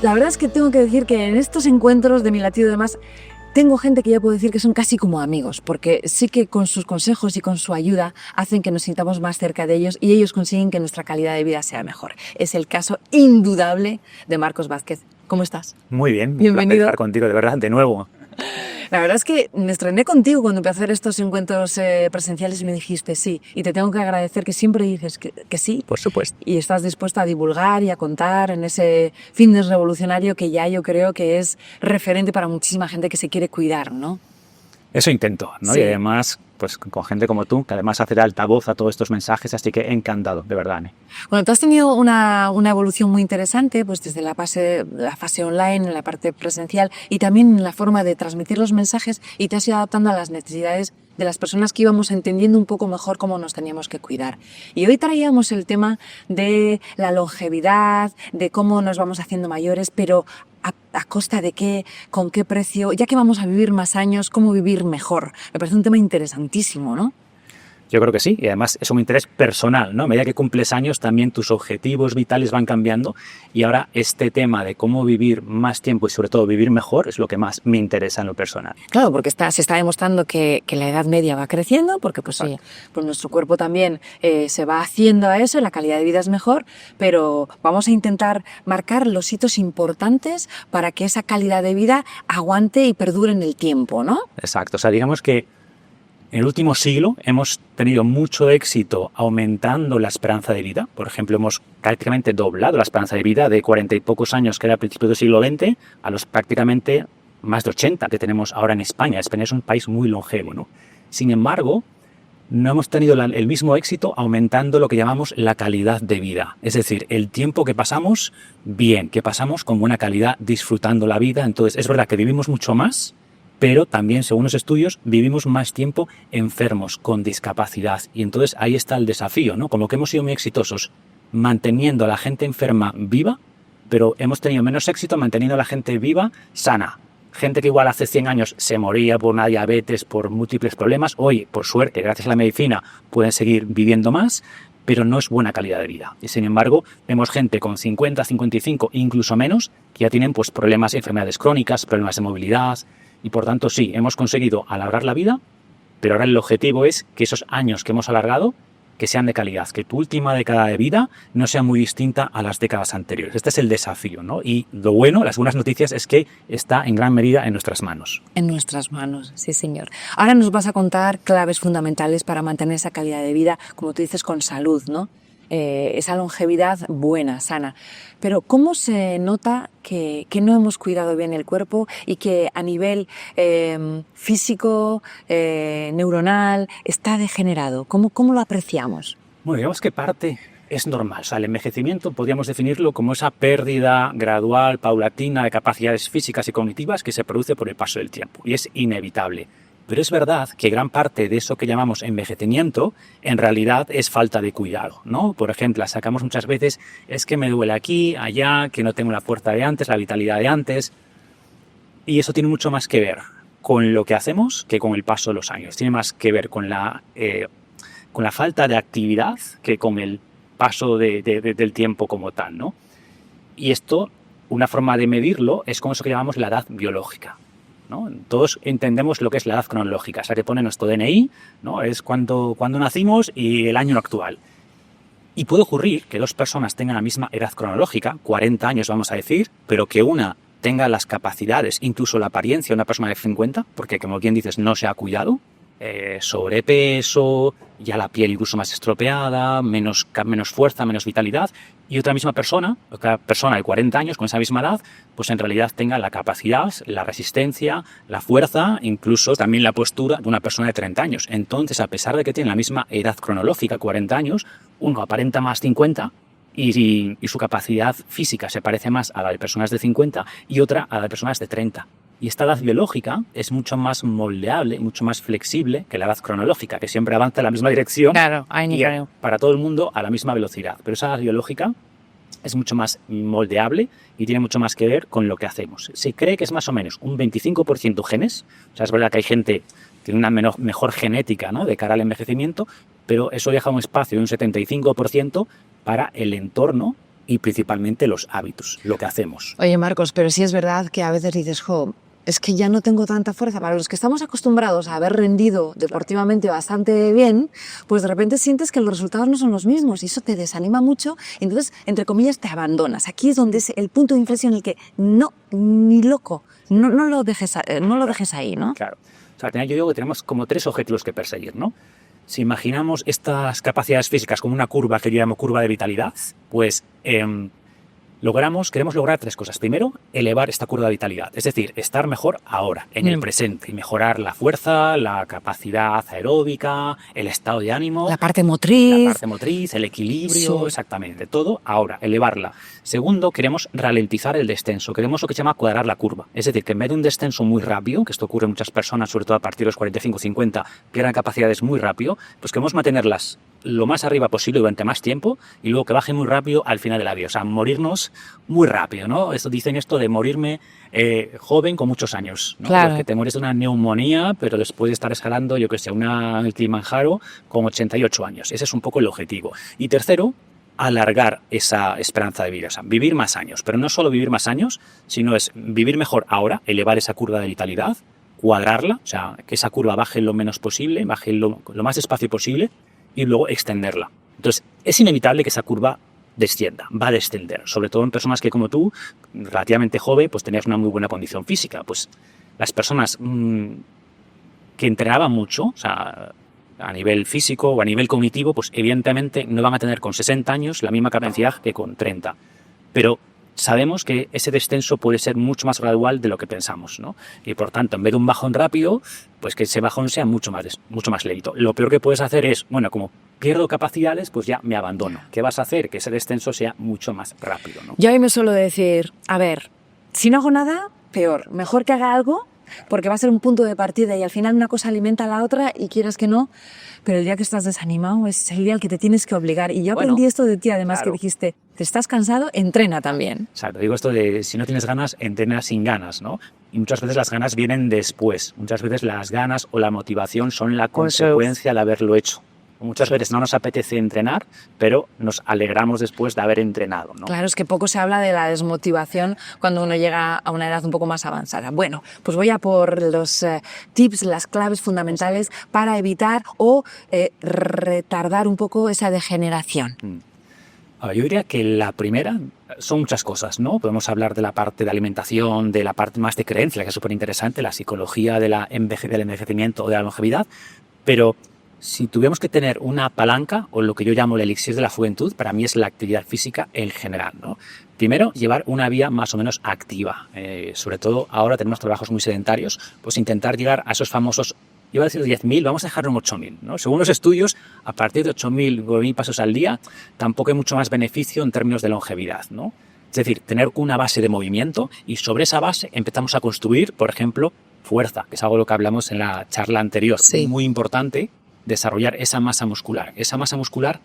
La verdad es que tengo que decir que en estos encuentros de Mi Latido y demás, tengo gente que ya puedo decir que son casi como amigos, porque sí que con sus consejos y con su ayuda hacen que nos sintamos más cerca de ellos y ellos consiguen que nuestra calidad de vida sea mejor. Es el caso indudable de Marcos Vázquez. ¿Cómo estás? Muy bien, Bienvenido. estar contigo, de verdad, de nuevo. La verdad es que me estrené contigo cuando empecé a hacer estos encuentros presenciales y me dijiste sí. Y te tengo que agradecer que siempre dices que sí. Por supuesto. Y estás dispuesto a divulgar y a contar en ese fitness revolucionario que ya yo creo que es referente para muchísima gente que se quiere cuidar, ¿no? Eso intento, ¿no? Sí. Y además, pues con gente como tú, que además hace de altavoz a todos estos mensajes, así que encantado, de verdad, Anne. Bueno, tú has tenido una evolución muy interesante, pues desde la fase online, en la parte presencial y también en la forma de transmitir los mensajes y te has ido adaptando a las necesidades de las personas que íbamos entendiendo un poco mejor cómo nos teníamos que cuidar. Y hoy traíamos el tema de la longevidad, de cómo nos vamos haciendo mayores, pero a costa de qué, con qué precio, ya que vamos a vivir más años, cómo vivir mejor. Me parece un tema interesantísimo, ¿no? Yo creo que sí, y además es un interés personal, ¿no? A medida que cumples años también tus objetivos vitales van cambiando y ahora este tema de cómo vivir más tiempo y sobre todo vivir mejor es lo que más me interesa en lo personal. Claro, porque se está demostrando que la edad media va creciendo, porque pues, oye, pues nuestro cuerpo también se va haciendo a eso, la calidad de vida es mejor, pero vamos a intentar marcar los hitos importantes para que esa calidad de vida aguante y perdure en el tiempo, ¿no? Exacto, o sea, digamos que en el último siglo hemos tenido mucho éxito aumentando la esperanza de vida. Por ejemplo, hemos prácticamente doblado la esperanza de vida de 40 y pocos años que era a principios del siglo XX a los prácticamente más de 80 que tenemos ahora en España. España es un país muy longevo, ¿no? Sin embargo, no hemos tenido el mismo éxito aumentando lo que llamamos la calidad de vida. Es decir, el tiempo que pasamos bien, que pasamos con buena calidad disfrutando la vida. Entonces, es verdad que vivimos mucho más, pero también, según los estudios, vivimos más tiempo enfermos, con discapacidad. Y entonces ahí está el desafío, ¿no? Como que hemos sido muy exitosos manteniendo a la gente enferma viva, pero hemos tenido menos éxito manteniendo a la gente viva sana. Gente que igual hace 100 años se moría por una diabetes, por múltiples problemas. Hoy, por suerte, gracias a la medicina, pueden seguir viviendo más, pero no es buena calidad de vida. Y sin embargo, vemos gente con 50, 55, incluso menos, que ya tienen pues, problemas, enfermedades crónicas, problemas de movilidad. Y por tanto, sí, hemos conseguido alargar la vida, pero ahora el objetivo es que esos años que hemos alargado, que sean de calidad, que tu última década de vida no sea muy distinta a las décadas anteriores. Este es el desafío, ¿no? Y lo bueno, las buenas noticias es que está en gran medida en nuestras manos. En nuestras manos, sí señor. Ahora nos vas a contar claves fundamentales para mantener esa calidad de vida, como tú dices, con salud, ¿no? Esa longevidad buena, sana. Pero ¿cómo se nota que no hemos cuidado bien el cuerpo y que a nivel físico, neuronal, está degenerado? ¿Cómo lo apreciamos? Bueno, digamos que parte es normal. O sea, el envejecimiento podríamos definirlo como esa pérdida gradual, paulatina de capacidades físicas y cognitivas que se produce por el paso del tiempo. Y es inevitable. Pero es verdad que gran parte de eso que llamamos envejecimiento en realidad es falta de cuidado, ¿no? Por ejemplo, sacamos muchas veces, es que me duele aquí, allá, que no tengo la fuerza de antes, la vitalidad de antes. Y eso tiene mucho más que ver con lo que hacemos que con el paso de los años. Tiene más que ver con la falta de actividad que con el paso del tiempo como tal, ¿no? Y esto, una forma de medirlo es con eso que llamamos la edad biológica, ¿no? Todos entendemos lo que es la edad cronológica, o sea, que pone nuestro DNI, ¿no? Es cuando nacimos y el año actual. Y puede ocurrir que dos personas tengan la misma edad cronológica, 40 años vamos a decir, pero que una tenga las capacidades, incluso la apariencia de una persona de 50, porque como bien dices, no se ha cuidado, sobrepeso, ya la piel incluso más estropeada, menos fuerza, menos vitalidad, y otra persona de 40 años con esa misma edad, pues en realidad tenga la capacidad, la resistencia, la fuerza, incluso también la postura de una persona de 30 años. Entonces, a pesar de que tienen la misma edad cronológica, 40 años, uno aparenta más 50 y su capacidad física se parece más a la de personas de 50 y otra a la de personas de 30. Y esta edad biológica es mucho más moldeable, mucho más flexible que la edad cronológica, que siempre avanza en la misma dirección, Claro, y para todo el mundo a la misma velocidad. Pero esa edad biológica es mucho más moldeable y tiene mucho más que ver con lo que hacemos. Se cree que es más o menos un 25% genes, o sea, es verdad que hay gente que tiene una mejor genética, ¿no?, de cara al envejecimiento, pero eso deja un espacio de un 75% para el entorno y principalmente los hábitos, lo que hacemos. Oye, Marcos, pero sí es verdad que a veces dices, jo, es que ya no tengo tanta fuerza. Para los que estamos acostumbrados a haber rendido deportivamente bastante bien, pues de repente sientes que los resultados no son los mismos y eso te desanima mucho. Entonces, entre comillas, te abandonas. Aquí es donde es el punto de inflexión en el que no, ni loco, no lo dejes ahí, ¿no? Claro. O sea, al final yo digo que tenemos como 3 objetivos que perseguir, ¿no? Si imaginamos estas capacidades físicas como una curva que yo llamo curva de vitalidad, pues queremos lograr 3 cosas. Primero, elevar esta curva de vitalidad, es decir, estar mejor ahora, en el presente, y mejorar la fuerza, la capacidad aeróbica, el estado de ánimo, la parte motriz, el equilibrio, sí. Exactamente, todo ahora, elevarla. Segundo, queremos ralentizar el descenso, queremos lo que se llama cuadrar la curva, es decir, que en vez de un descenso muy rápido, que esto ocurre en muchas personas, sobre todo a partir de los 45-50, pierdan capacidades muy rápido, pues queremos mantenerlas lo más arriba posible durante más tiempo y luego que baje muy rápido al final de la vida. O sea, morirnos muy rápido, ¿no? Dicen esto de morirme joven con muchos años, ¿no? Claro. Porque te mueres de una neumonía, pero después de estar escalando, yo que sé, el Kilimanjaro con 88 años. Ese es un poco el objetivo. Y tercero, alargar esa esperanza de vida, o sea, vivir más años. Pero no solo vivir más años, sino es vivir mejor ahora, elevar esa curva de vitalidad, cuadrarla, o sea, que esa curva baje lo menos posible, baje lo más despacio posible, y luego extenderla. Entonces, es inevitable que esa curva descienda, va a descender, sobre todo en personas que como tú, relativamente joven, pues tenías una muy buena condición física. Pues las personas que entrenaban mucho, o sea, a nivel físico o a nivel cognitivo, pues evidentemente no van a tener con 60 años la misma capacidad que con 30. Pero sabemos que ese descenso puede ser mucho más gradual de lo que pensamos, ¿no? Y por tanto, en vez de un bajón rápido, pues que ese bajón sea mucho más lento. Lo peor que puedes hacer es, bueno, como pierdo capacidades, pues ya me abandono. ¿Qué vas a hacer? Que ese descenso sea mucho más rápido, ¿no? Yo a mí me suelo decir, a ver, si no hago nada, peor. Mejor que haga algo, porque va a ser un punto de partida y al final una cosa alimenta a la otra y quieras que no, pero el día que estás desanimado es el día al que te tienes que obligar. Y yo aprendí esto de ti, además, claro, que dijiste, te estás cansado, entrena también. Exacto, digo esto de si no tienes ganas, entrena sin ganas, ¿no? Y muchas veces las ganas vienen después. Muchas veces las ganas o la motivación son la consecuencia de haberlo hecho. Muchas veces no nos apetece entrenar, pero nos alegramos después de haber entrenado, ¿no? Claro, es que poco se habla de la desmotivación cuando uno llega a una edad un poco más avanzada. Bueno, pues voy a por los tips, las claves fundamentales para evitar o retardar un poco esa degeneración. Yo diría que la primera son muchas cosas, ¿no? Podemos hablar de la parte de alimentación, de la parte más de creencia, que es súper interesante, la psicología del envejecimiento o de la longevidad, pero si tuviéramos que tener una palanca, o lo que yo llamo el elixir de la juventud, para mí es la actividad física en general, ¿no? Primero, llevar una vida más o menos activa. Sobre todo ahora tenemos trabajos muy sedentarios, pues intentar llegar a esos famosos, iba a decir 10.000, vamos a dejarlo en 8.000, ¿no? Según los estudios, a partir de 8.000, 9.000 pasos al día, tampoco hay mucho más beneficio en términos de longevidad, ¿no? Es decir, tener una base de movimiento y sobre esa base empezamos a construir, por ejemplo, fuerza, que es algo de lo que hablamos en la charla anterior. Sí. Muy importante desarrollar esa masa muscular. Esa masa muscular,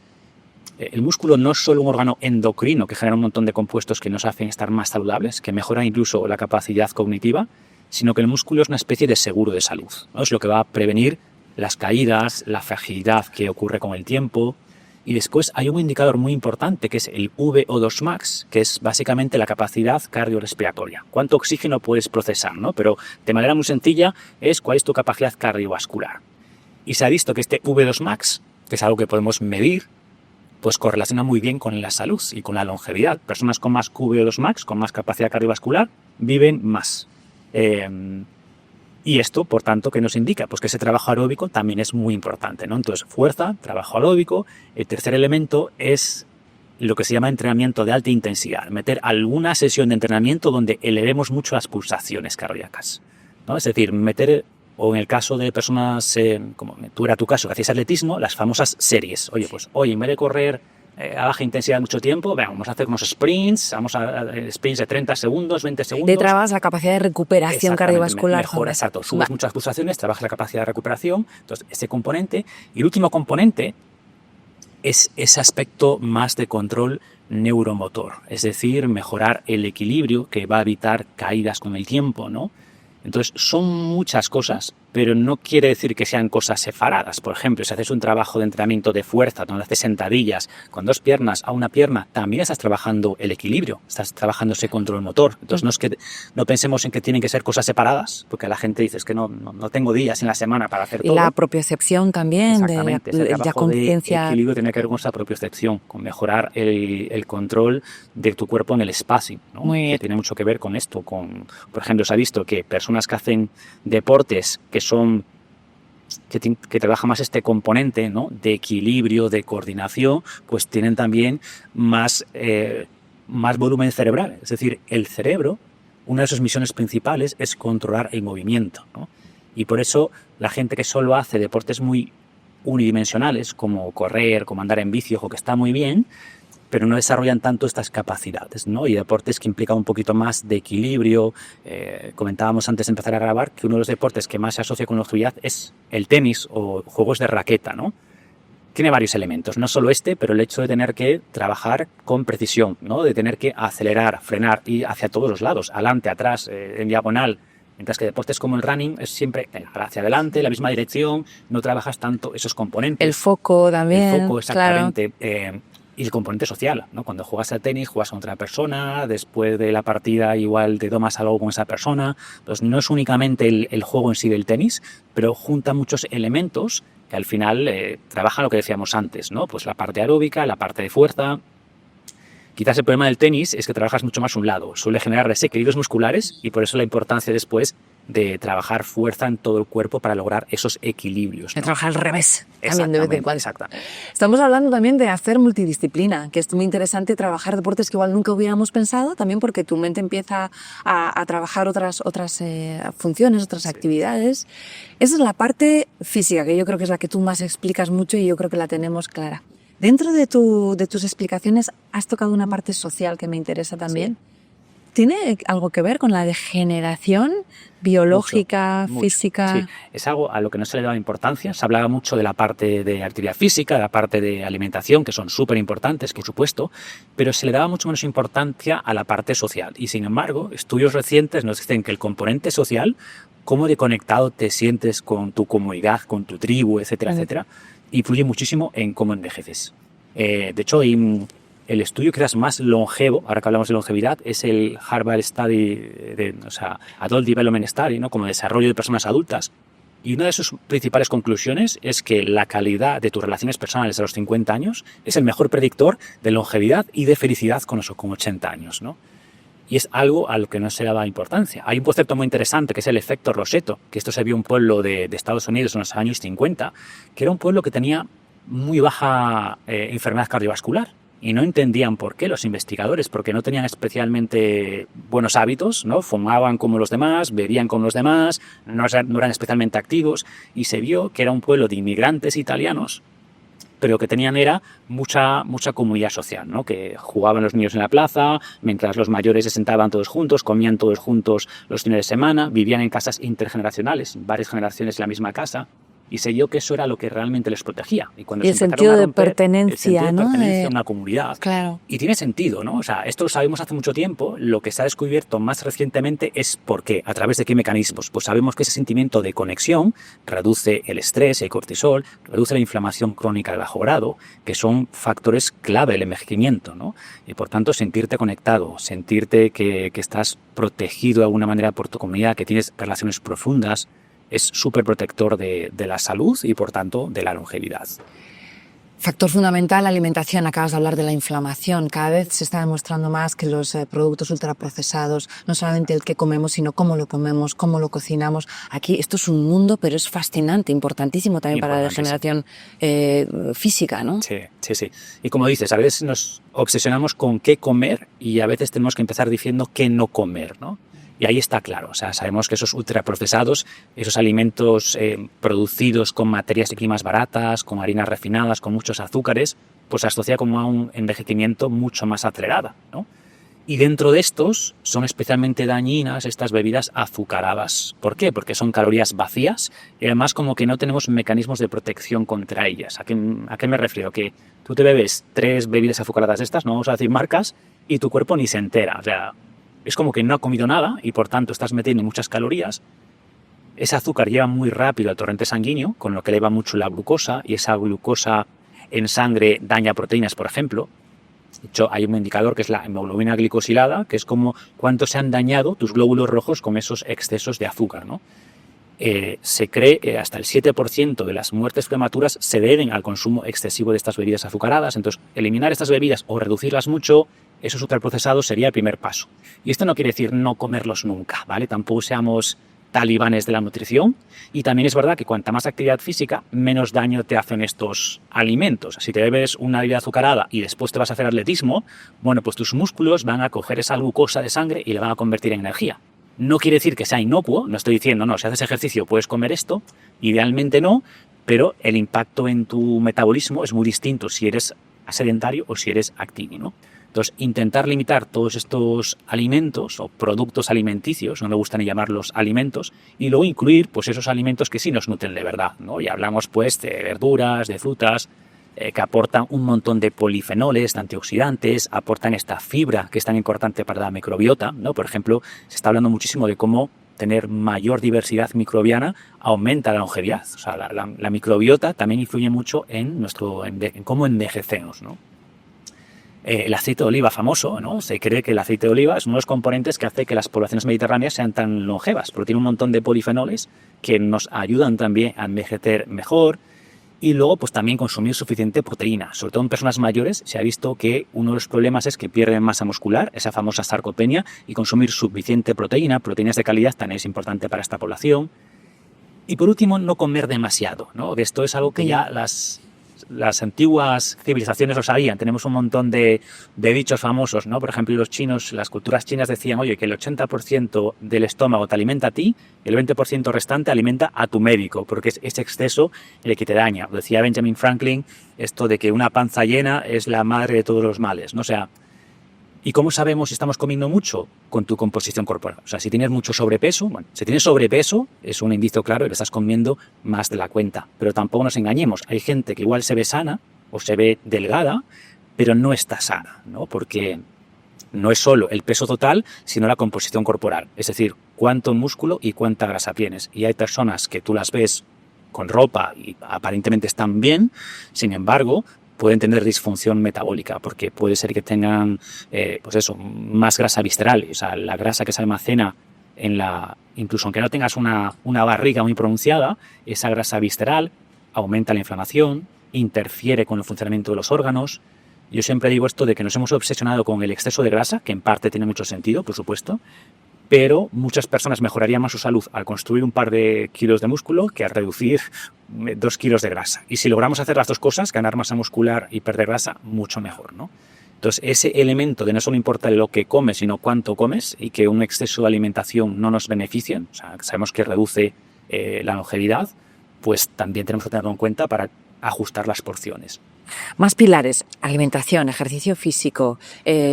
el músculo no es solo un órgano endocrino que genera un montón de compuestos que nos hacen estar más saludables, que mejoran incluso la capacidad cognitiva, sino que el músculo es una especie de seguro de salud, ¿no? Es lo que va a prevenir las caídas, la fragilidad que ocurre con el tiempo. Y después hay un indicador muy importante que es el VO2 max, que es básicamente la capacidad cardiorrespiratoria. ¿Cuánto oxígeno puedes procesar, ¿no? Pero de manera muy sencilla es cuál es tu capacidad cardiovascular. Y se ha visto que este V2 max, que es algo que podemos medir, pues correlaciona muy bien con la salud y con la longevidad. Personas con más V2 max, con más capacidad cardiovascular, viven más. Y esto, por tanto, ¿qué nos indica? Pues que ese trabajo aeróbico también es muy importante, ¿no? Entonces, fuerza, trabajo aeróbico. El tercer elemento es lo que se llama entrenamiento de alta intensidad. Meter alguna sesión de entrenamiento donde elevemos mucho las pulsaciones cardíacas, ¿no? Es decir, meter, o en el caso de personas, como tú era tu caso, que hacías atletismo, las famosas series. Oye, pues hoy en vez de correr a baja intensidad mucho tiempo, vamos a hacer unos sprints, sprints de 30 segundos, 20 segundos. De trabas la capacidad de recuperación cardiovascular. Mejora, exacto. Subes muchas pulsaciones, trabajas la capacidad de recuperación. Entonces, ese componente. Y el último componente es ese aspecto más de control neuromotor, es decir, mejorar el equilibrio que va a evitar caídas con el tiempo, ¿no? Entonces, son muchas cosas, pero no quiere decir que sean cosas separadas. Por ejemplo, si haces un trabajo de entrenamiento de fuerza, donde haces sentadillas con 2 piernas a una pierna, también estás trabajando el equilibrio, estás trabajando ese control motor. Entonces, no es que no pensemos en que tienen que ser cosas separadas, porque la gente dice es que no tengo días en la semana para hacer todo. Y la propiocepción también, de la conciencia. El equilibrio tiene que ver con esa propiocepción, con mejorar el control de tu cuerpo en el espacio, ¿no? Muy bien. Que tiene mucho que ver con esto. Por ejemplo, se ha visto que personas que hacen deportes que trabajan más este componente, ¿no?, de equilibrio, de coordinación, pues tienen también más volumen cerebral. Es decir, el cerebro, una de sus misiones principales es controlar el movimiento, ¿no? Y por eso la gente que solo hace deportes muy unidimensionales, como correr, como andar en bici, ojo, que está muy bien, pero no desarrollan tanto estas capacidades, ¿no? Y deportes que implican un poquito más de equilibrio. Comentábamos antes de empezar a grabar que uno de los deportes que más se asocia con la longevidad es el tenis o juegos de raqueta, ¿no? Tiene varios elementos, no solo pero el hecho de tener que trabajar con precisión, ¿no? De tener que acelerar, frenar y hacia todos los lados, adelante, atrás, en diagonal. Mientras que deportes como el running es siempre hacia adelante, la misma dirección, no trabajas tanto esos componentes. El foco también. El foco, exactamente. Claro. Y el componente social, ¿no? Cuando juegas al tenis, juegas con otra persona, después de la partida igual te tomas algo con esa persona. Pues no es únicamente el juego en sí del tenis, pero junta muchos elementos que al final trabajan lo que decíamos antes, ¿no? Pues la parte aeróbica, la parte de fuerza. Quizás el problema del tenis es que trabajas mucho más un lado, suele generar desequilibrios musculares y por eso la importancia después de trabajar fuerza en todo el cuerpo para lograr esos equilibrios, ¿no? De trabajar al revés también de vez en cuando. Exactamente. Estamos hablando también de hacer multidisciplina, que es muy interesante trabajar deportes que igual nunca hubiéramos pensado, también porque tu mente empieza a trabajar otras funciones, otras actividades. Esa es la parte física, que yo creo que es la que tú más explicas mucho y yo creo que la tenemos clara. Dentro de tus explicaciones has tocado una parte social que me interesa también. Sí. ¿Tiene algo que ver con la degeneración biológica, mucho. Física? Sí, es algo a lo que no se le daba importancia. Se hablaba mucho de la parte de actividad física, de la parte de alimentación, que son súper importantes, por supuesto, pero se le daba mucho menos importancia a la parte social. Y sin embargo, estudios recientes nos dicen que el componente social, cómo de conectado te sientes con tu comunidad, con tu tribu, etcétera, etcétera, influye muchísimo en cómo envejeces. De hecho, el estudio que es más longevo, ahora que hablamos de longevidad, es el Harvard Study, Adult Development Study, ¿no? Como desarrollo de personas adultas. Y una de sus principales conclusiones es que la calidad de tus relaciones personales a los 50 años es el mejor predictor de longevidad y de felicidad con 80 años, ¿no? Y es algo a lo que no se le daba importancia. Hay un concepto muy interesante que es el efecto Rosetto, que esto se vio en un pueblo de Estados Unidos en los años 50, que era un pueblo que tenía muy baja enfermedad cardiovascular. Y no entendían por qué los investigadores, porque no tenían especialmente buenos hábitos, ¿no? Fumaban como los demás, bebían como los demás, no eran especialmente activos, y se vio que era un pueblo de inmigrantes italianos, pero que tenían era mucha comunidad social, ¿no? Que jugaban los niños en la plaza, mientras los mayores se sentaban todos juntos, comían todos juntos los fines de semana, vivían en casas intergeneracionales, varias generaciones en la misma casa. Y se vio que eso era lo que realmente les protegía. Y cuando y el sentido de pertenencia, ¿no? El sentido de pertenencia a una comunidad. Claro. Y tiene sentido, ¿no? O sea, esto lo sabemos hace mucho tiempo. Lo que se ha descubierto más recientemente es por qué, a través de qué mecanismos. Pues sabemos que ese sentimiento de conexión reduce el estrés, el cortisol, reduce la inflamación crónica de bajo grado, que son factores clave del envejecimiento, ¿no? Y por tanto, sentirte conectado, sentirte que estás protegido de alguna manera por tu comunidad, que tienes relaciones profundas, es súper protector de la salud y, por tanto, de la longevidad. Factor fundamental, la alimentación. Acabas de hablar de la inflamación. Cada vez se está demostrando más que los productos ultraprocesados, no solamente el que comemos, sino cómo lo comemos, cómo lo cocinamos. Aquí esto es un mundo, pero es fascinante, importantísimo también para la degeneración física, ¿no? Sí. Y como dices, a veces nos obsesionamos con qué comer y a veces tenemos que empezar diciendo qué no comer, ¿no? Y ahí está claro, o sea, sabemos que esos ultraprocesados, esos alimentos producidos con materias primas baratas, con harinas refinadas, con muchos azúcares, pues se asocia como a un envejecimiento mucho más acelerado, ¿no? Y dentro de estos son especialmente dañinas estas bebidas azucaradas. ¿Por qué? Porque son calorías vacías y además como que no tenemos mecanismos de protección contra ellas. ¿A qué me refiero? Que tú te bebes 3 bebidas azucaradas de estas, no vamos a decir marcas, y tu cuerpo ni se entera. O sea, es como que no ha comido nada y por tanto estás metiendo muchas calorías. Ese azúcar lleva muy rápido al torrente sanguíneo, con lo que eleva mucho la glucosa, y esa glucosa en sangre daña proteínas, por ejemplo. De hecho, hay un indicador que es la hemoglobina glicosilada, que es como cuánto se han dañado tus glóbulos rojos con esos excesos de azúcar, ¿no? Se cree que hasta el 7% de las muertes prematuras se deben al consumo excesivo de estas bebidas azucaradas. Entonces, eliminar estas bebidas o reducirlas mucho, esos ultraprocesados sería el primer paso. Y esto no quiere decir no comerlos nunca, ¿vale? Tampoco seamos talibanes de la nutrición, y también es verdad que cuanta más actividad física, menos daño te hacen estos alimentos. Si te bebes una bebida azucarada y después te vas a hacer atletismo, bueno, pues tus músculos van a coger esa glucosa de sangre y la van a convertir en energía. No quiere decir que sea inocuo, no estoy diciendo, no, si haces ejercicio puedes comer esto, idealmente no, pero el impacto en tu metabolismo es muy distinto si eres sedentario o si eres activo, ¿no? Entonces, intentar limitar todos estos alimentos o productos alimenticios, no me gusta ni llamarlos alimentos, y luego incluir pues esos alimentos que sí nos nutren de verdad, ¿no? Y hablamos pues de verduras, de frutas, que aportan un montón de polifenoles, de antioxidantes, aportan esta fibra que es tan importante para la microbiota, ¿no? Por ejemplo, se está hablando muchísimo de cómo tener mayor diversidad microbiana aumenta la longevidad. O sea, la microbiota también influye mucho en cómo envejecemos, ¿no? El aceite de oliva famoso, ¿no? Se cree que el aceite de oliva es uno de los componentes que hace que las poblaciones mediterráneas sean tan longevas, porque tiene un montón de polifenoles que nos ayudan también a envejecer mejor. Y luego, pues también consumir suficiente proteína. Sobre todo en personas mayores se ha visto que uno de los problemas es que pierden masa muscular, esa famosa sarcopenia, y consumir suficiente proteína, proteínas de calidad, también es importante para esta población. Y por último, no comer demasiado, ¿no? Esto es algo que ya las antiguas civilizaciones lo sabían. Tenemos un montón de dichos famosos, ¿no? Por ejemplo, los chinos, las culturas chinas decían, oye, que el 80% del estómago te alimenta a ti, y el 20% restante alimenta a tu médico, porque es ese exceso el que te daña. Lo decía Benjamin Franklin, esto de que una panza llena es la madre de todos los males, ¿no? O sea, ¿y cómo sabemos si estamos comiendo mucho? Con tu composición corporal. O sea, si tienes mucho sobrepeso, bueno, si tienes sobrepeso es un indicio claro de que estás comiendo más de la cuenta. Pero tampoco nos engañemos. Hay gente que igual se ve sana o se ve delgada, pero no está sana, ¿no? Porque no es solo el peso total, sino la composición corporal. Es decir, cuánto músculo y cuánta grasa tienes. Y hay personas que tú las ves con ropa y aparentemente están bien, sin embargo, pueden tener disfunción metabólica, porque puede ser que tengan, más grasa visceral. O sea, la grasa que se almacena incluso aunque no tengas una barriga muy pronunciada, esa grasa visceral aumenta la inflamación, interfiere con el funcionamiento de los órganos. Yo siempre digo esto de que nos hemos obsesionado con el exceso de grasa, que en parte tiene mucho sentido, por supuesto, pero muchas personas mejorarían más su salud al construir un par de kilos de músculo que al reducir 2 kilos de grasa. Y si logramos hacer las dos cosas, ganar masa muscular y perder grasa, mucho mejor, ¿no? Entonces, ese elemento de no solo importa lo que comes, sino cuánto comes, y que un exceso de alimentación no nos beneficie, o sea, sabemos que reduce la longevidad, pues también tenemos que tenerlo en cuenta para ajustar las porciones. Más pilares: alimentación, ejercicio físico,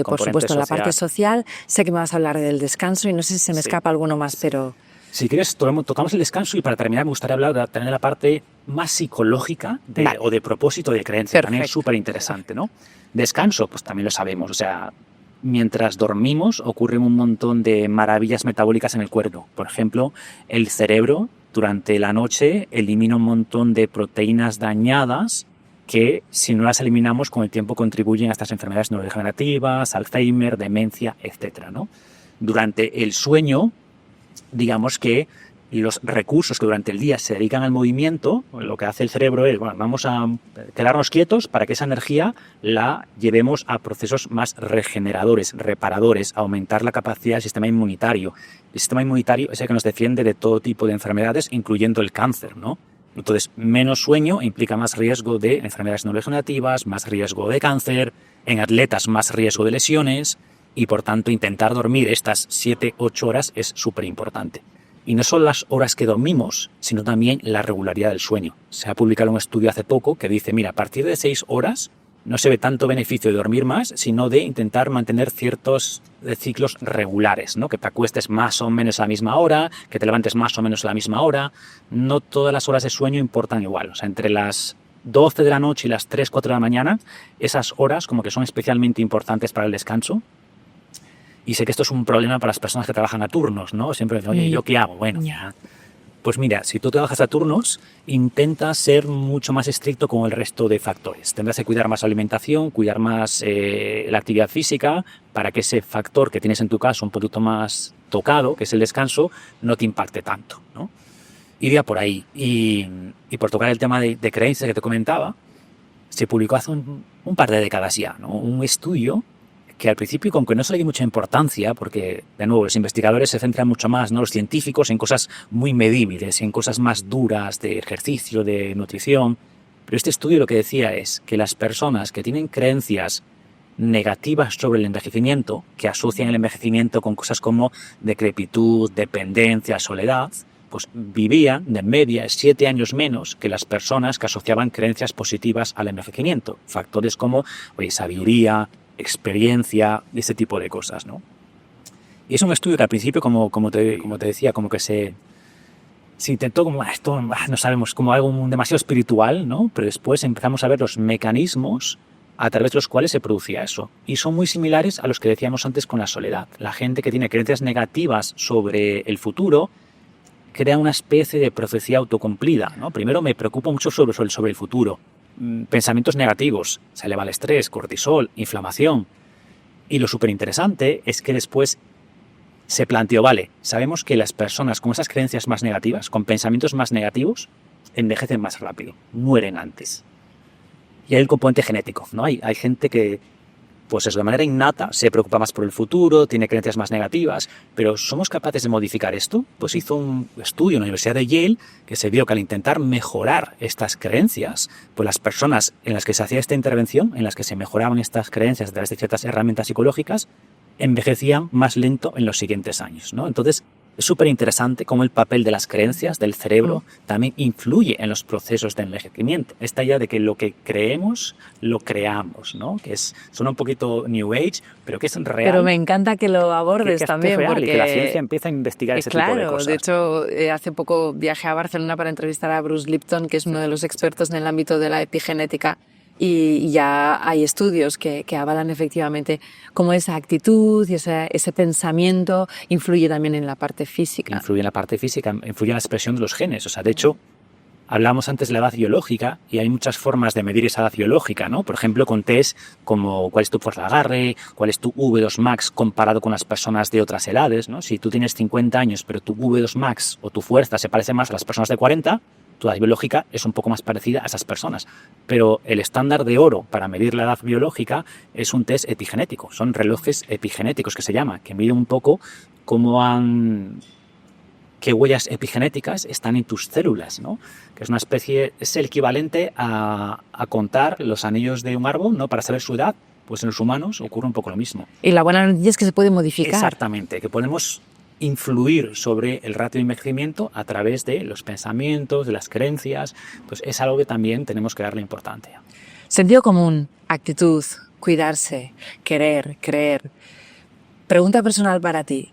por supuesto la parte social. Sé que me vas a hablar del descanso y no sé si se me escapa alguno más, pero... Si quieres, tocamos el descanso, y para terminar me gustaría hablar de tener la parte más psicológica o de propósito de creencia. Perfecto. También es súper interesante, ¿no? Descanso, pues también lo sabemos. O sea, mientras dormimos ocurren un montón de maravillas metabólicas en el cuerpo. Por ejemplo, el cerebro durante la noche elimina un montón de proteínas dañadas que, si no las eliminamos, con el tiempo contribuyen a estas enfermedades neurodegenerativas, Alzheimer, demencia, etcétera, ¿no? Durante el sueño, digamos que los recursos que durante el día se dedican al movimiento, lo que hace el cerebro es, bueno, vamos a quedarnos quietos para que esa energía la llevemos a procesos más regeneradores, reparadores, aumentar la capacidad del sistema inmunitario. El sistema inmunitario es el que nos defiende de todo tipo de enfermedades, incluyendo el cáncer, ¿no? Entonces, menos sueño implica más riesgo de enfermedades neurodegenerativas, más riesgo de cáncer, en atletas más riesgo de lesiones, y por tanto intentar dormir estas 7-8 horas es súper importante. Y no solo las horas que dormimos, sino también la regularidad del sueño. Se ha publicado un estudio hace poco que dice, mira, a partir de 6 horas no se ve tanto beneficio de dormir más, sino de intentar mantener ciertos ciclos regulares, ¿no? Que te acuestes más o menos a la misma hora, que te levantes más o menos a la misma hora. No todas las horas de sueño importan igual. O sea, entre las 12 de la noche y las 3, 4 de la mañana, esas horas como que son especialmente importantes para el descanso. Y sé que esto es un problema para las personas que trabajan a turnos, ¿no? Siempre dicen, oye, ¿yo qué hago? Bueno, pues mira, si tú trabajas a turnos, intenta ser mucho más estricto con el resto de factores. Tendrás que cuidar más la alimentación, cuidar más la actividad física, para que ese factor que tienes en tu caso un poquito más tocado, que es el descanso, no te impacte tanto, ¿no? Iría por ahí. Y por tocar el tema de creencias que te comentaba, se publicó hace un par de décadas ya, ¿no? Un estudio que al principio, con que no se le dio mucha importancia, porque, de nuevo, los investigadores se centran mucho más, ¿no? Los científicos, en cosas muy medibles, en cosas más duras de ejercicio, de nutrición. Pero este estudio lo que decía es que las personas que tienen creencias negativas sobre el envejecimiento, que asocian el envejecimiento con cosas como decrepitud, dependencia, soledad, pues vivían de media 7 años menos que las personas que asociaban creencias positivas al envejecimiento. Factores como, oye, sabiduría, experiencia, ese tipo de cosas, ¿no? Y es un estudio que al principio, como te decía, como que se intentó como esto, no sabemos, como algo demasiado espiritual, ¿no? Pero después empezamos a ver los mecanismos a través de los cuales se producía eso. Y son muy similares a los que decíamos antes con la soledad. La gente que tiene creencias negativas sobre el futuro crea una especie de profecía autocumplida, ¿no? Primero me preocupo mucho sobre el futuro. Pensamientos negativos, se eleva el estrés, cortisol, inflamación. Y lo súper interesante es que después se planteó, vale, sabemos que las personas con esas creencias más negativas, con pensamientos más negativos, envejecen más rápido, mueren antes. Y hay el componente genético, ¿no? Hay gente que, pues eso, de manera innata, se preocupa más por el futuro, tiene creencias más negativas, pero ¿somos capaces de modificar esto? Pues hizo un estudio en la Universidad de Yale que se vio que al intentar mejorar estas creencias, pues las personas en las que se hacía esta intervención, en las que se mejoraban estas creencias a través de ciertas herramientas psicológicas, envejecían más lento en los siguientes años, ¿no? Entonces, es súper interesante cómo el papel de las creencias, del cerebro, también influye en los procesos de envejecimiento. Esta idea de que lo que creemos, lo creamos, ¿no? Que suena un poquito New Age, pero que es real. Pero me encanta que lo abordes que también. Es real, porque y que la ciencia empieza a investigar ese tipo de cosas. De hecho, hace poco viajé a Barcelona para entrevistar a Bruce Lipton, que es uno de los expertos en el ámbito de la epigenética. Y ya hay estudios que avalan efectivamente cómo esa actitud y ese pensamiento influye también en la parte física. Influye en la parte física, influye en la expresión de los genes. O sea, de hecho, hablamos antes de la edad biológica y hay muchas formas de medir esa edad biológica, ¿no? Por ejemplo, con test como cuál es tu fuerza de agarre, cuál es tu V2 max comparado con las personas de otras edades, ¿no? Si tú tienes 50 años pero tu V2 max o tu fuerza se parece más a las personas de 40, tu edad biológica es un poco más parecida a esas personas. Pero el estándar de oro para medir la edad biológica es un test epigenético. Son relojes epigenéticos que se llama, que miden un poco qué huellas epigenéticas están en tus células, ¿no? Que es una especie, es el equivalente a contar los anillos de un árbol, ¿no? Para saber su edad. Pues en los humanos ocurre un poco lo mismo. Y la buena noticia es que se puede modificar. Exactamente, que podemos influir sobre el ratio de envejecimiento a través de los pensamientos, de las creencias. Pues es algo que también tenemos que darle importancia. Sentido común, actitud, cuidarse, querer, creer. Pregunta personal para ti.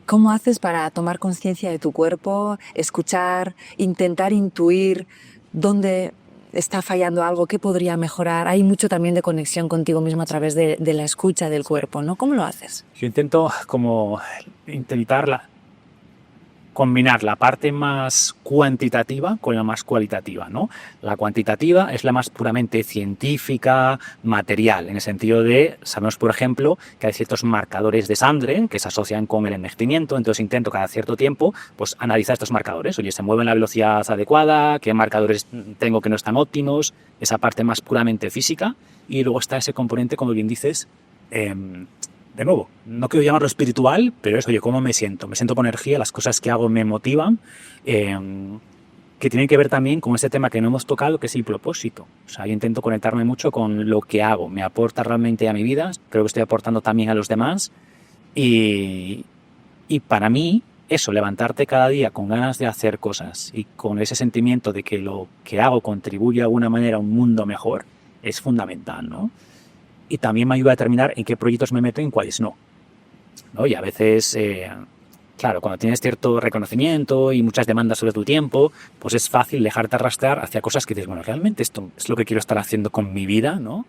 ¿Cómo haces para tomar conciencia de tu cuerpo, escuchar, intentar intuir dónde está fallando algo, qué podría mejorar? Hay mucho también de conexión contigo mismo a través de la escucha del cuerpo, ¿no? ¿Cómo lo haces? Yo intento combinar la parte más cuantitativa con la más cualitativa, ¿no? La cuantitativa es la más puramente científica, material, en el sentido de, sabemos por ejemplo que hay ciertos marcadores de sangre que se asocian con el envejecimiento, entonces intento cada cierto tiempo pues analizar estos marcadores, oye, se mueven a la velocidad adecuada, qué marcadores tengo que no están óptimos, esa parte más puramente física, y luego está ese componente, como bien dices, de nuevo, no quiero llamarlo espiritual, pero es, oye, ¿cómo me siento? Me siento con energía, las cosas que hago me motivan, que tienen que ver también con este tema que no hemos tocado, que es el propósito. O sea, yo intento conectarme mucho con lo que hago, me aporta realmente a mi vida, creo que estoy aportando también a los demás, y para mí, eso, levantarte cada día con ganas de hacer cosas y con ese sentimiento de que lo que hago contribuye de alguna manera a un mundo mejor, es fundamental, ¿no? Y también me ayuda a determinar en qué proyectos me meto y en cuáles no, ¿no? Y a veces, claro, cuando tienes cierto reconocimiento y muchas demandas sobre tu tiempo, pues es fácil dejarte arrastrar hacia cosas que dices, bueno, realmente esto es lo que quiero estar haciendo con mi vida, ¿no?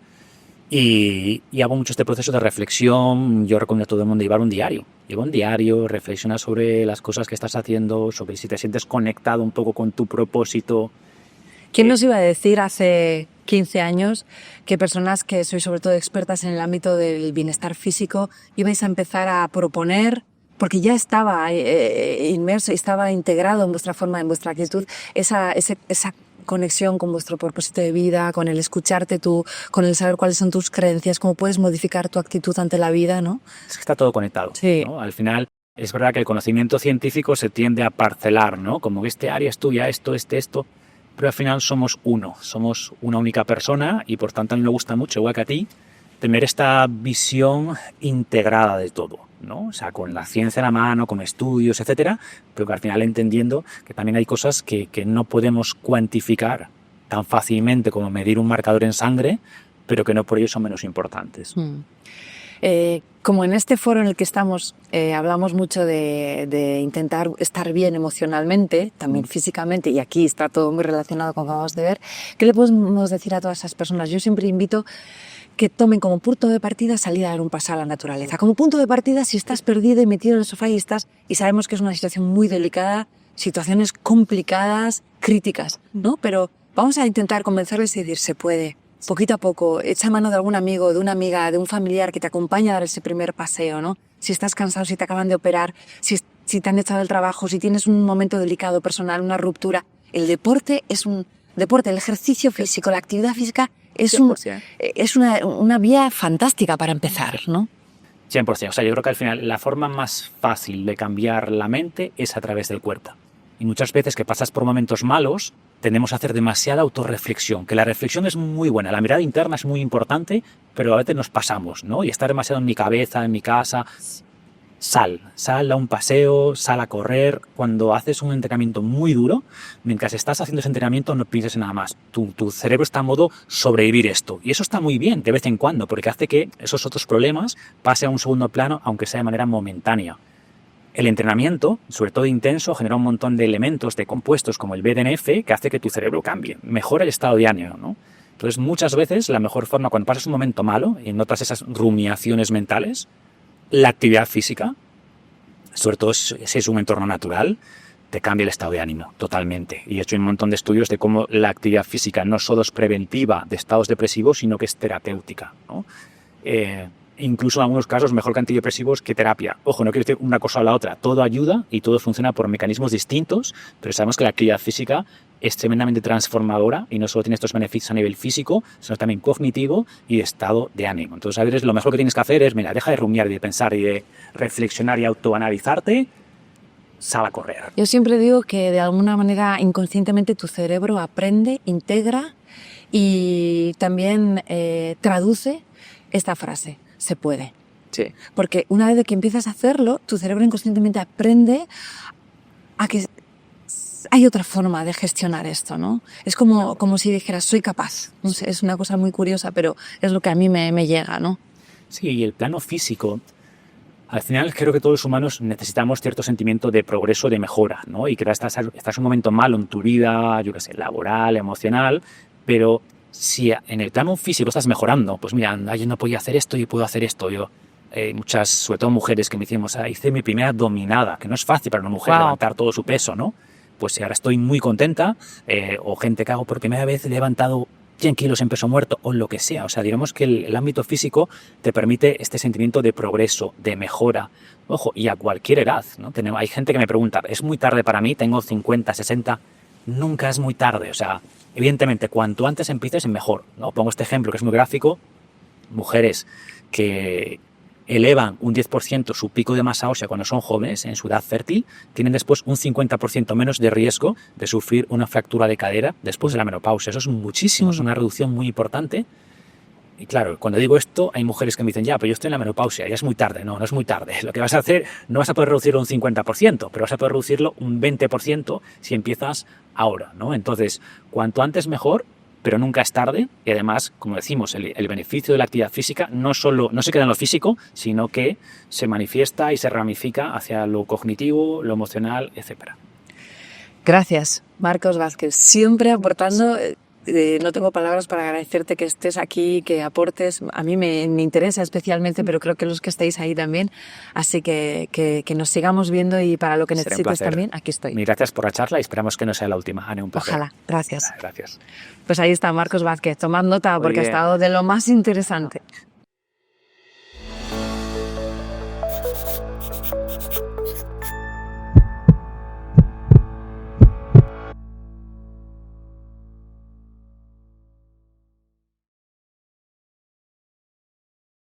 Y hago mucho este proceso de reflexión. Yo recomiendo a todo el mundo llevar un diario. Lleva un diario, reflexiona sobre las cosas que estás haciendo, sobre si te sientes conectado un poco con tu propósito. ¿Quién nos iba a decir hace 15 años que personas que sois sobre todo expertas en el ámbito del bienestar físico ibais a empezar a proponer, porque ya estaba inmerso, estaba integrado en vuestra forma, en vuestra actitud, esa conexión con vuestro propósito de vida, con el escucharte tú, con el saber cuáles son tus creencias, cómo puedes modificar tu actitud ante la vida, ¿no? Es que está todo conectado, Sí. ¿no? Al final, es verdad que el conocimiento científico se tiende a parcelar, ¿no? Como que este área es tuya, esto, esto, pero al final somos uno, somos una única persona y por tanto a mí me gusta mucho, igual que a ti, tener esta visión integrada de todo, ¿no? O sea, con la ciencia en la mano, con estudios, etcétera, pero que al final entendiendo que también hay cosas que no podemos cuantificar tan fácilmente como medir un marcador en sangre, pero que no por ello son menos importantes. Como en este foro en el que estamos, hablamos mucho de intentar estar bien emocionalmente, también físicamente, y aquí está todo muy relacionado con lo que acabamos de ver. ¿Qué le podemos decir a todas esas personas? Yo siempre invito que tomen como punto de partida salir a dar un paseo a la naturaleza. Como punto de partida, si estás perdido y metido en el sofá y sabemos que es una situación muy delicada, situaciones complicadas, críticas, ¿no? Pero vamos a intentar convencerles y decir, se puede. Poquito a poco, echa mano de algún amigo, de una amiga, de un familiar que te acompañe a dar ese primer paseo, ¿no? Si estás cansado, si te acaban de operar, si te han echado del trabajo, si tienes un momento delicado personal, una ruptura. El deporte es un deporte, el ejercicio físico, la actividad física es una vía fantástica para empezar, ¿no? 100%. O sea, yo creo que al final la forma más fácil de cambiar la mente es a través del cuerpo. Y muchas veces que pasas por momentos malos, tendemos a hacer demasiada autorreflexión, que la reflexión es muy buena, la mirada interna es muy importante, pero a veces nos pasamos, ¿no? Y estar demasiado en mi cabeza, en mi casa. Sal a un paseo, sal a correr. Cuando haces un entrenamiento muy duro, mientras estás haciendo ese entrenamiento no pienses en nada más. Tu cerebro está en modo sobrevivir esto. Y eso está muy bien de vez en cuando, porque hace que esos otros problemas pasen a un segundo plano, aunque sea de manera momentánea. El entrenamiento, sobre todo intenso, genera un montón de elementos, de compuestos como el BDNF, que hace que tu cerebro cambie, mejora el estado de ánimo, ¿no? Entonces, muchas veces la mejor forma, cuando pasas un momento malo y notas esas rumiaciones mentales, la actividad física, sobre todo si es un entorno natural, te cambia el estado de ánimo totalmente. Y he hecho un montón de estudios de cómo la actividad física no solo es preventiva de estados depresivos, sino que es terapéutica, ¿no? Incluso en algunos casos mejor que antidepresivos que terapia. Ojo, no quiero decir una cosa o la otra. Todo ayuda y todo funciona por mecanismos distintos, pero sabemos que la actividad física es tremendamente transformadora y no solo tiene estos beneficios a nivel físico, sino también cognitivo y de estado de ánimo. Entonces, a veces lo mejor que tienes que hacer es, mira, deja de rumiar y de pensar y de reflexionar y autoanalizarte, sal a correr. Yo siempre digo que de alguna manera inconscientemente tu cerebro aprende, integra y también traduce esta frase. Se puede. Sí. Porque una vez que empiezas a hacerlo, tu cerebro inconscientemente aprende a que hay otra forma de gestionar esto, ¿no? Es como si dijeras, soy capaz. No sé, es una cosa muy curiosa, pero es lo que a mí me llega, ¿no? Sí, y el plano físico, al final creo que todos los humanos necesitamos cierto sentimiento de progreso, de mejora, ¿no? Y que estás en un momento malo en tu vida, yo qué sé, laboral, emocional, pero si en el plano físico estás mejorando, pues mira, yo no podía hacer esto y puedo hacer esto. Yo, muchas, sobre todo mujeres que me decían, hice mi primera dominada, que no es fácil para una mujer levantar todo su peso, ¿no? Pues ahora estoy muy contenta, o gente que hago por primera vez, he levantado 100 kilos en peso muerto, o lo que sea. O sea, digamos que el ámbito físico te permite este sentimiento de progreso, de mejora. Ojo, y a cualquier edad, ¿no? Hay gente que me pregunta, ¿es muy tarde para mí? Tengo 50, 60... Nunca es muy tarde, o sea, evidentemente, cuanto antes empieces, mejor, ¿no? Pongo este ejemplo que es muy gráfico. Mujeres que elevan un 10% su pico de masa ósea cuando son jóvenes, en su edad fértil, tienen después un 50% menos de riesgo de sufrir una fractura de cadera después de la menopausia. Eso es muchísimo, es una reducción muy importante. Y claro, cuando digo esto, hay mujeres que me dicen, ya, pero yo estoy en la menopausia, ya es muy tarde. No, no es muy tarde. Lo que vas a hacer, no vas a poder reducirlo un 50%, pero vas a poder reducirlo un 20% si empiezas ahora, ¿no? Entonces, cuanto antes mejor, pero nunca es tarde. Y además, como decimos, el beneficio de la actividad física no se queda en lo físico, sino que se manifiesta y se ramifica hacia lo cognitivo, lo emocional, etc. Gracias, Marcos Vázquez, siempre aportando. No tengo palabras para agradecerte que estés aquí, que aportes. A mí me interesa especialmente, pero creo que los que estáis ahí también. Así que nos sigamos viendo y para lo que necesites también, aquí estoy. Mil gracias por la charla y esperamos que no sea la última. Ane, un placer. Ojalá. Gracias. Gracias. Pues ahí está Marcos Vázquez. Tomad nota porque ha estado de lo más interesante.